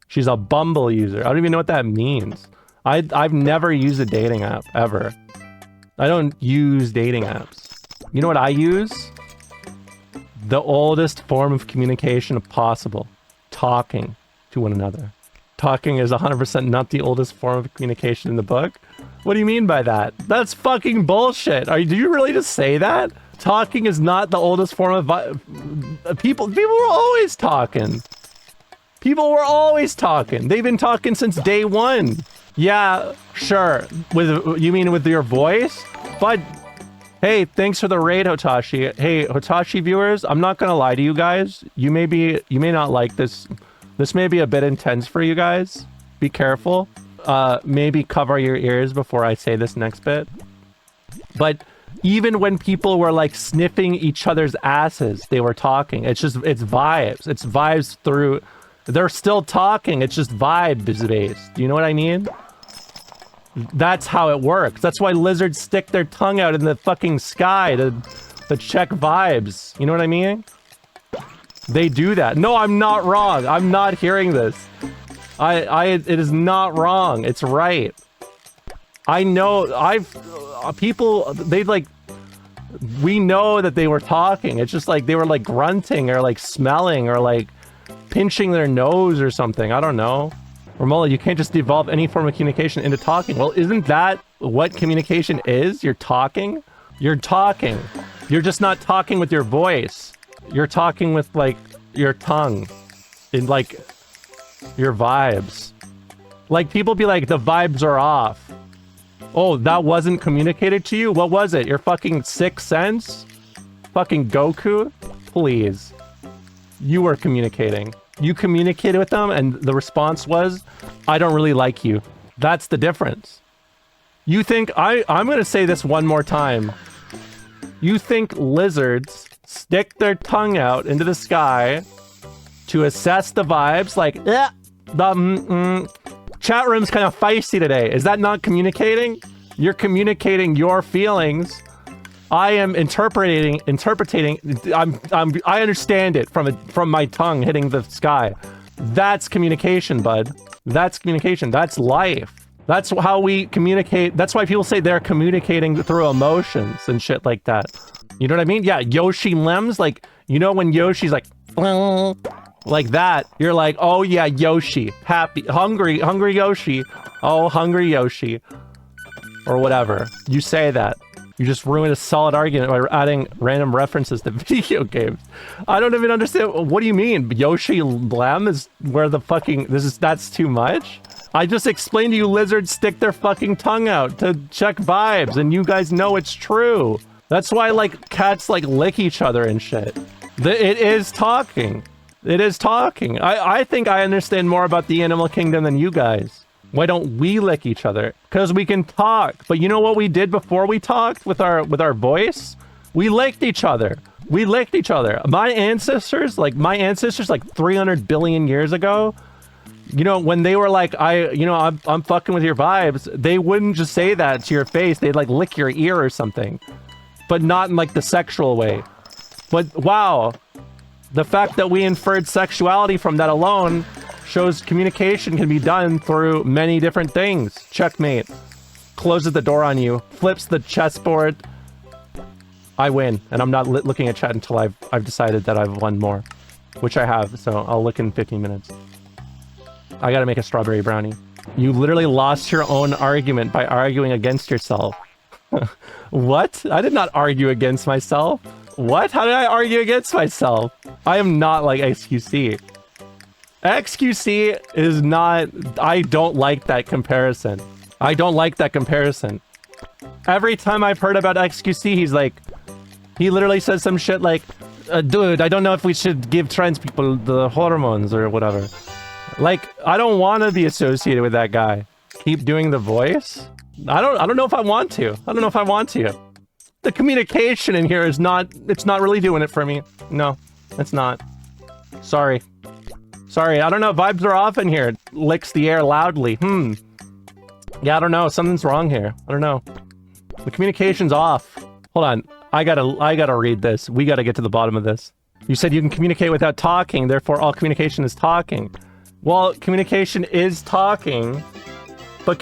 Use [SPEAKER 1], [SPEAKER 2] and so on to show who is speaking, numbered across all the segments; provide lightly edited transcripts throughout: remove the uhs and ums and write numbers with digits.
[SPEAKER 1] She's a Bumble user. I don't even know what that means. I've never used a dating app, ever. I don't use dating apps. You know what I use? The oldest form of communication possible. Talking to one another. Talking is 100% not the oldest form of communication in the book. What do you mean by that? That's fucking bullshit. Do you really just say that? Talking is not the oldest form of people were always talking. People were always talking. They've been talking since day one. Yeah, sure. You mean with your voice? But hey, thanks for the raid, Hotashi. Hey, Hotashi viewers, I'm not gonna lie to you guys. You may not like this. This may be a bit intense for you guys. Be careful. Maybe cover your ears before I say this next bit. But even when people were like sniffing each other's asses, they were talking. It's vibes. It's vibes through. They're still talking. It's just vibes based. Do you know what I mean? That's how it works. That's why lizards stick their tongue out in the fucking sky to check vibes. You know what I mean? They do that. No, I'm not wrong. I'm not hearing this. It is not wrong. It's right. I know. We know that they were talking. It's just like they were like grunting or like smelling or like pinching their nose or something. I don't know. Romolla, you can't just devolve any form of communication into talking. Well, isn't that what communication is? You're talking. You're talking. You're just not talking with your voice. You're talking with like your tongue and like your vibes. Like people be like, the vibes are off. Oh, that wasn't communicated to you? What was it? Your fucking sixth sense? Fucking Goku? Please. You were communicating. You communicated with them and the response was, I don't really like you. That's the difference. You think, I'm gonna say this one more time. You think lizards stick their tongue out into the sky to assess the vibes like, chat room's kind of feisty today. Is that not communicating? You're communicating your feelings. I am interpreting. I understand it from my tongue hitting the sky. That's communication, bud. That's communication. That's life. That's how we communicate. That's why people say they're communicating through emotions and shit like that. You know what I mean? Yeah, Yoshi Lems, like, you know when Yoshi's like that, you're like, oh yeah, Yoshi, happy, hungry Yoshi, oh, hungry Yoshi, or whatever. You say that. You just ruined a solid argument by adding random references to video games. I don't even understand. What do you mean? Yoshi Lem is where the fucking... That's too much? I just explained to you lizards stick their fucking tongue out to check vibes, and you guys know it's true. That's why, like, cats, like, lick each other and shit. It is talking. It is talking. I think I understand more about the animal kingdom than you guys. Why don't we lick each other? Because we can talk. But you know what we did before we talked with our voice? We licked each other. We licked each other. My ancestors like 300 billion years ago, you know, when they were like, I'm fucking with your vibes, they wouldn't just say that to your face. They'd like lick your ear or something. But not in like the sexual way. But wow, the fact that we inferred sexuality from that alone shows communication can be done through many different things. Checkmate. Closes the door on you. Flips the chessboard. I win. And I'm not looking at chat until I've decided that I've won more. Which I have, so I'll look in 15 minutes. I gotta make a strawberry brownie. You literally lost your own argument by arguing against yourself. What? I did not argue against myself. What? How did I argue against myself? I am not like XQC. XQC is not... I don't like that comparison. I don't like that comparison. Every time I've heard about XQC, he's like... He literally says some shit like, dude, I don't know if we should give trans people the hormones or whatever. Like, I don't want to be associated with that guy. Keep doing the voice? I don't know if I want to. I don't know if I want to. The communication in here is not... It's not really doing it for me. No, it's not. Sorry. Sorry, I don't know. Vibes are off in here. It licks the air loudly. Yeah, I don't know. Something's wrong here. I don't know. The communication's off. Hold on. I gotta read this. We gotta get to the bottom of this. You said you can communicate without talking, therefore all communication is talking. Well, communication is talking, but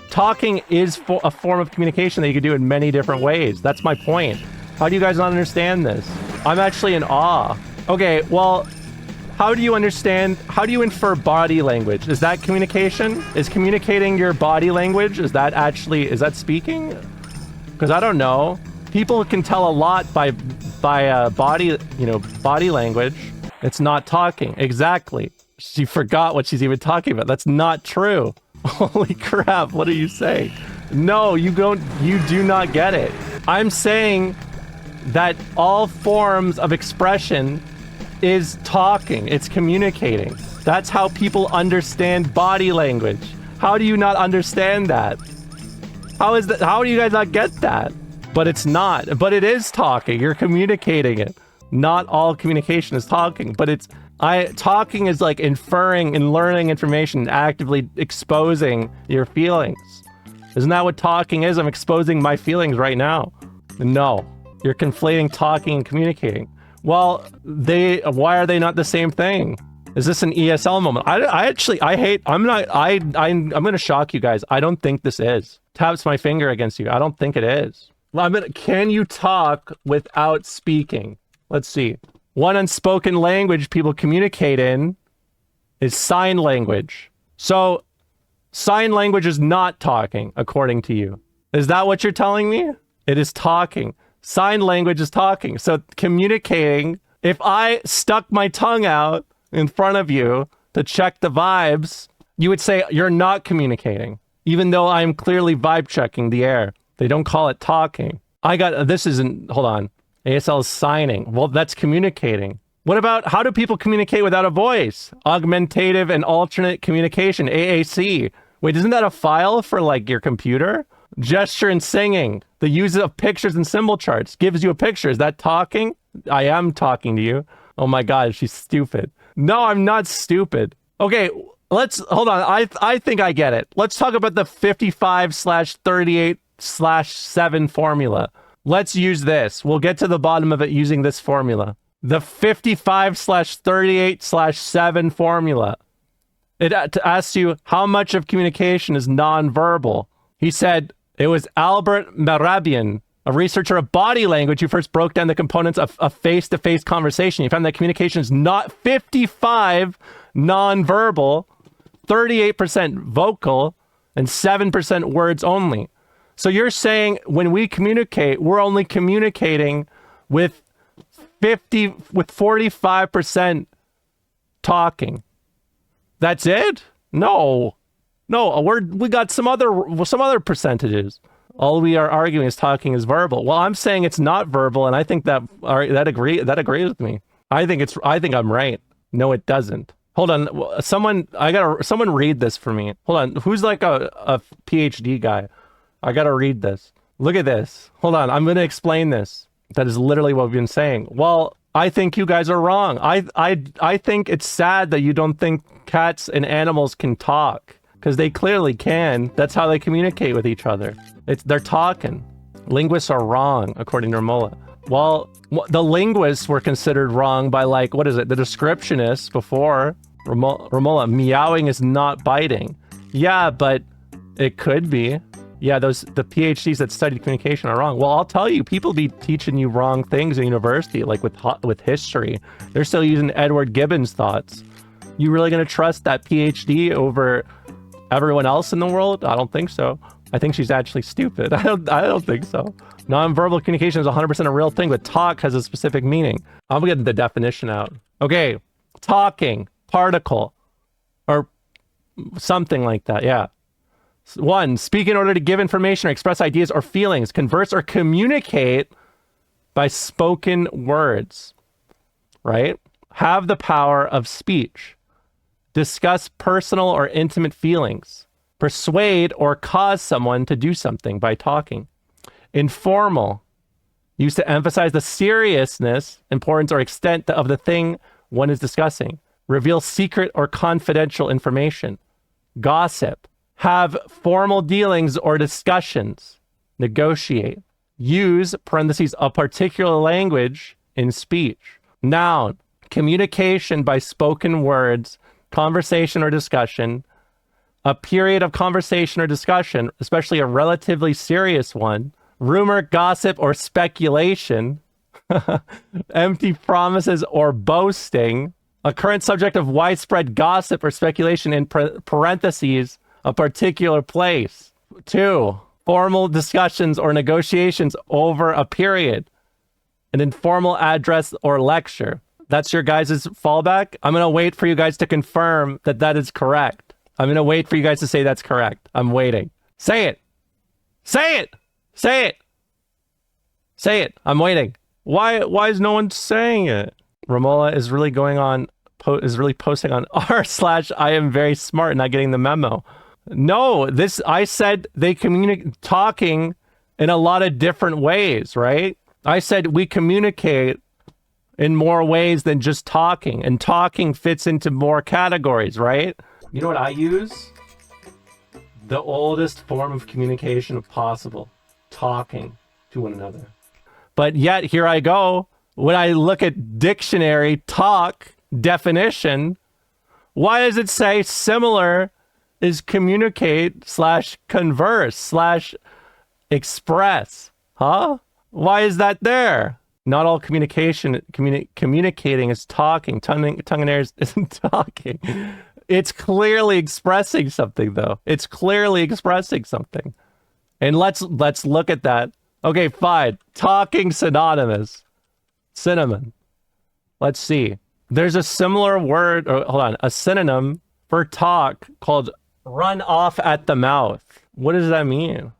[SPEAKER 1] talking is a form of communication that you can do in many different ways. That's my point. How do you guys not understand this? I'm actually in awe. Okay, well, how do you infer body language? Is that communication? Is communicating your body language? Is that speaking? Because I don't know. People can tell a lot by body language. It's not talking. Exactly. She forgot what she's even talking about. That's not true. Holy crap, what are you saying? No, you do not get it. I'm saying that all forms of expression is talking. It's communicating. That's how people understand body language. How do you not understand that? How do you guys not get that? But it's not. But it is talking. You're communicating it. Not all communication is talking, but talking is like inferring and learning information, actively exposing your feelings. Isn't that what talking is? I'm exposing my feelings right now. No, you're conflating talking and communicating. Well, why are they not the same thing? Is this an ESL moment? I'm going to shock you guys. I don't think this is. Taps my finger against you. I don't think it is. Can you talk without speaking? Let's see. One unspoken language people communicate in is sign language. So sign language is not talking, according to you. Is that what you're telling me? It is talking. Sign language is talking. So communicating, if I stuck my tongue out in front of you to check the vibes, you would say you're not communicating, even though I'm clearly vibe checking the air. They don't call it talking. Hold on. ASL is signing. Well, that's communicating. What about, how do people communicate without a voice? Augmentative and alternate communication, AAC. Wait, isn't that a file for like your computer? Gesture and singing. The use of pictures and symbol charts gives you a picture. Is that talking? I am talking to you. Oh my God, she's stupid. No, I'm not stupid. Okay, hold on. I think I get it. Let's talk about the 55/38/7 formula. Let's use this. We'll get to the bottom of it using this formula. The 55/38/7 formula. It asks you how much of communication is nonverbal. He said it was Albert Mehrabian, a researcher of body language, who first broke down the components of a face-to-face conversation. He found that communication is not 55 nonverbal, 38% vocal, and 7% words only. So you're saying when we communicate, we're only communicating with 45% talking. That's it? No, we got some other percentages. All we are arguing is talking is verbal. Well, I'm saying it's not verbal, and I think that agrees with me. I think I'm right. No, it doesn't. Hold on, someone read this for me. Hold on, who's like a PhD guy? I gotta read this. Look at this. Hold on, I'm gonna explain this. That is literally what we've been saying. Well, I think you guys are wrong. I think it's sad that you don't think cats and animals can talk, because they clearly can. That's how they communicate with each other. They're talking. Linguists are wrong, according to Romolla. Well, the linguists were considered wrong by, like, what is it? The descriptionists before Romolla. Meowing is not biting. Yeah, but it could be. Yeah, the PhDs that studied communication are wrong. Well, I'll tell you, people be teaching you wrong things in university, like with history. They're still using Edward Gibbon's thoughts. You really gonna trust that PhD over everyone else in the world? I don't think so. I think she's actually stupid. I don't think so. Nonverbal communication is 100% a real thing, but talk has a specific meaning. I'm getting the definition out. Okay, talking, particle, or something like that, yeah. 1, speak in order to give information or express ideas or feelings, converse or communicate by spoken words, right? Have the power of speech, discuss personal or intimate feelings, persuade or cause someone to do something by talking. Informal, used to emphasize the seriousness, importance, or extent of the thing one is discussing. Reveal secret or confidential information. Gossip, have formal dealings or discussions. Negotiate. Use, parentheses, a particular language in speech. Noun, communication by spoken words, conversation or discussion, a period of conversation or discussion, especially a relatively serious one, rumor, gossip, or speculation, empty promises or boasting, a current subject of widespread gossip or speculation in parentheses, a particular place. 2, formal discussions or negotiations over a period, an informal address or lecture. That's your guys' fallback. I'm going to wait for you guys to confirm that that is correct. I'm going to wait for you guys to say that's correct. I'm waiting. Say it. Say it. Say it. Say it. I'm waiting. Why is no one saying it? Romolla is really posting on r/I am very smart, not getting the memo. No, I said they communicate talking in a lot of different ways, right? I said we communicate in more ways than just talking, and talking fits into more categories, right? You know what I use? The oldest form of communication possible, talking to one another. But yet, here I go. When I look at dictionary talk definition, why does it say similar is communicate / converse / express? Huh? Why is that there? Not all communicating is talking. Tongue and ears isn't talking. It's clearly expressing something, though. It's clearly expressing something. And let's look at that. Okay, fine. Talking synonymous. Cinnamon. Let's see. There's a similar word, or hold on, a synonym for talk called run off at the mouth. What does that mean?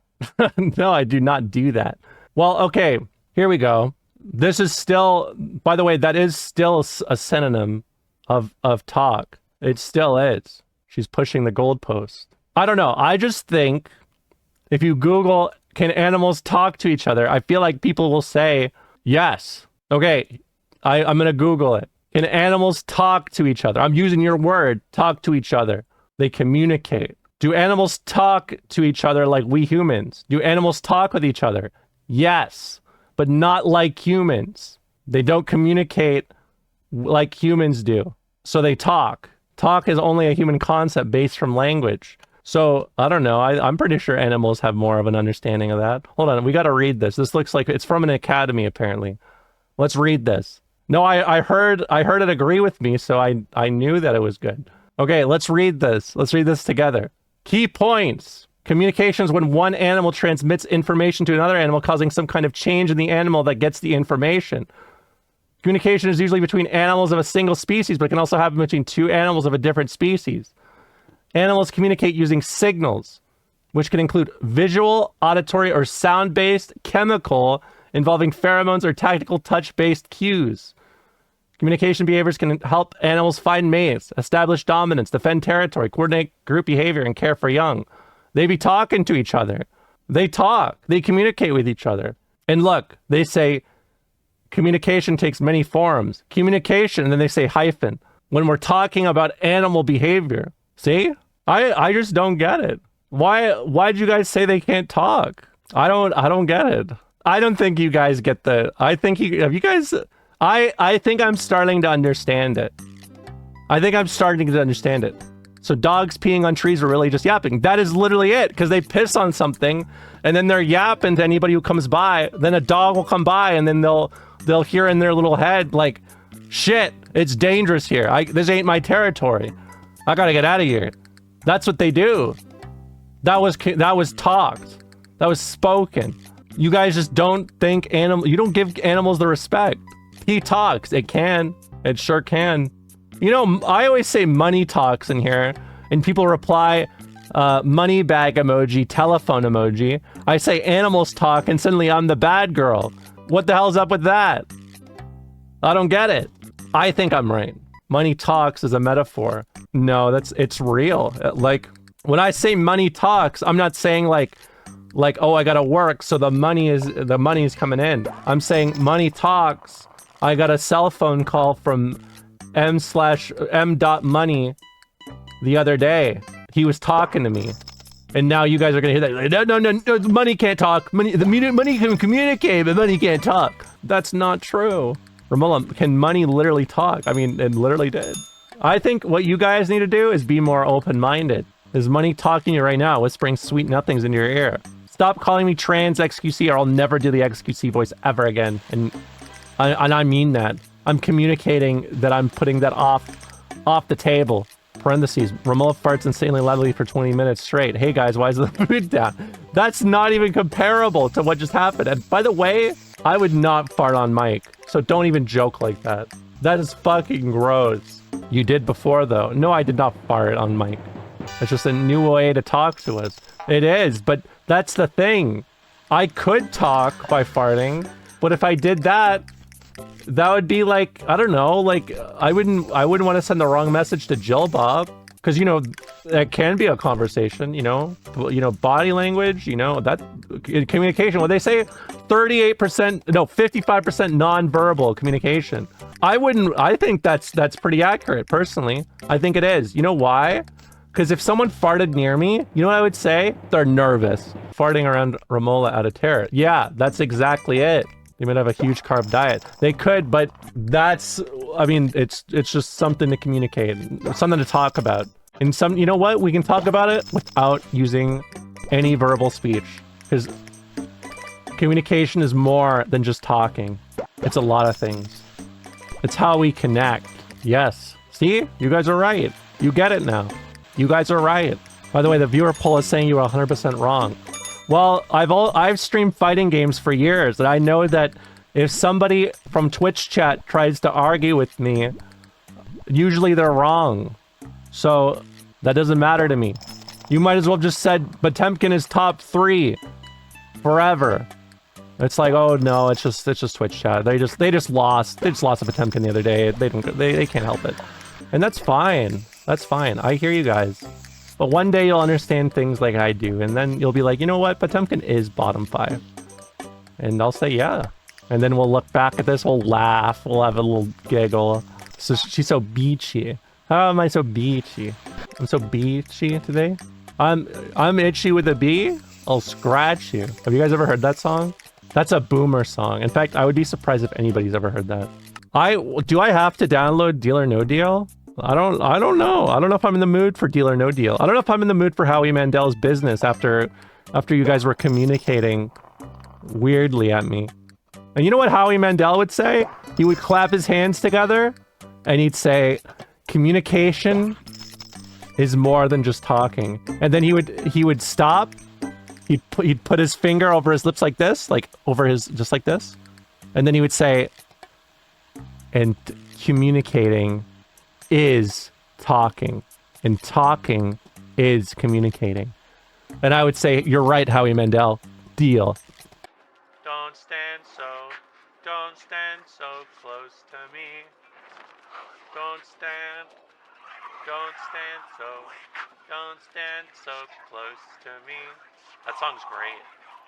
[SPEAKER 1] No, I do not do that. Well, okay, here we go. This is still, by the way, that is still a synonym of talk. It still is. She's pushing the goalpost. I don't know. I just think if you Google, can animals talk to each other? I feel like people will say yes. Okay, I'm going to Google it. Can animals talk to each other? I'm using your word, talk to each other. They communicate. Do animals talk to each other like we humans? Do animals talk with each other? Yes, but not like humans. They don't communicate like humans do. So they talk. Talk is only a human concept based from language. So, I don't know. I'm pretty sure animals have more of an understanding of that. Hold on. We got to read this. This looks like it's from an academy, apparently. Let's read this. No, I heard it agree with me, so I knew that it was good. Okay, let's read this. Let's read this together. Key points. Communications when one animal transmits information to another animal, causing some kind of change in the animal that gets the information. Communication is usually between animals of a single species, but it can also happen between two animals of a different species. Animals communicate using signals, which can include visual, auditory, or sound-based, chemical, involving pheromones or tactical touch-based cues. Communication behaviors can help animals find mates, establish dominance, defend territory, coordinate group behavior, and care for young. They be talking to each other. They talk. They communicate with each other. And look, they say communication takes many forms. Communication, and then they say hyphen. When we're talking about animal behavior. See? I just don't get it. Why'd you guys say they can't talk? I don't get it. I don't think you guys get I think I'm starting to understand it. So dogs peeing on trees are really just yapping. That is literally it, because they piss on something and then they're yapping to anybody who comes by. Then a dog will come by and then they'll hear in their little head like, shit, it's dangerous here. This ain't my territory. I gotta get out of here. That's what they do. That was talked. That was spoken. You guys just don't think you don't give animals the respect. He talks. It can. It sure can. You know, I always say money talks in here, and people reply, money bag emoji, telephone emoji. I say animals talk, and suddenly I'm the bad girl. What the hell's up with that? I don't get it. I think I'm right. Money talks is a metaphor. No, it's real. Like, when I say money talks, I'm not saying like, oh, I gotta work, so the money is coming in. I'm saying money talks. I got a cell phone call from m.money the other day. He was talking to me. And now you guys are gonna hear that. No, money can't talk. Money can communicate, but money can't talk. That's not true. Romolla, can money literally talk? I mean, it literally did. I think what you guys need to do is be more open-minded. Is money talking to you right now, whispering sweet nothings into your ear? Stop calling me trans XQC or I'll never do the XQC voice ever again. And I mean that. I'm communicating that I'm putting that off the table. Parentheses, Romolla farts insanely loudly for 20 minutes straight. Hey guys, why is the food down? That's not even comparable to what just happened. And by the way, I would not fart on mic. So don't even joke like that. That is fucking gross. You did before though. No, I did not fart on mic. It's just a new way to talk to us. It is, but that's the thing. I could talk by farting, but if I did that, that would be like, I don't know, like I wouldn't want to send the wrong message to Jill Bob, because you know that can be a conversation, you know, body language, you know, that communication. What they say, 38%, no, 55% non-verbal communication. I think that's pretty accurate personally. I think it is. You know why? Because if someone farted near me, you know what I would say? They're nervous. Farting around Romolla out of terror. Yeah, that's exactly it. They might have a huge carb diet. They could, but that's, I mean, it's just something to communicate, something to talk about. And some, you know what? We can talk about it without using any verbal speech. Because communication is more than just talking. It's a lot of things. It's how we connect. Yes. See? You guys are right. You get it now. You guys are right. By the way, the viewer poll is saying you are 100% wrong. Well, I've streamed fighting games for years, and I know that if somebody from Twitch chat tries to argue with me, usually they're wrong. So that doesn't matter to me. You might as well just said Potemkin is top 3 forever. It's like, oh no, it's just Twitch chat. They just lost to Potemkin the other day. They can't help it, and that's fine. That's fine. I hear you guys. But one day you'll understand things like I do, and then you'll be like, you know what, Potemkin is bottom 5. And I'll say, yeah. And then we'll look back at this, we'll laugh, we'll have a little giggle. So she's so beachy. How am I so beachy? I'm so beachy today. I'm itchy with a bee. I'll scratch you. Have you guys ever heard that song? That's a boomer song. In fact, I would be surprised if anybody's ever heard that. Do I have to download Deal or No Deal? I don't know. I don't know if I'm in the mood for Deal or No Deal. I don't know if I'm in the mood for Howie Mandel's business after you guys were communicating weirdly at me. And you know what Howie Mandel would say? He would clap his hands together and he'd say, communication is more than just talking. And then he would stop. He'd put his finger over his lips like this, like over his, just like this. And then he would say, and communicating is talking, and talking is communicating. And I would say, you're right, Howie Mandel. Deal. Don't stand so close to me. Don't stand so close to me. That song's great.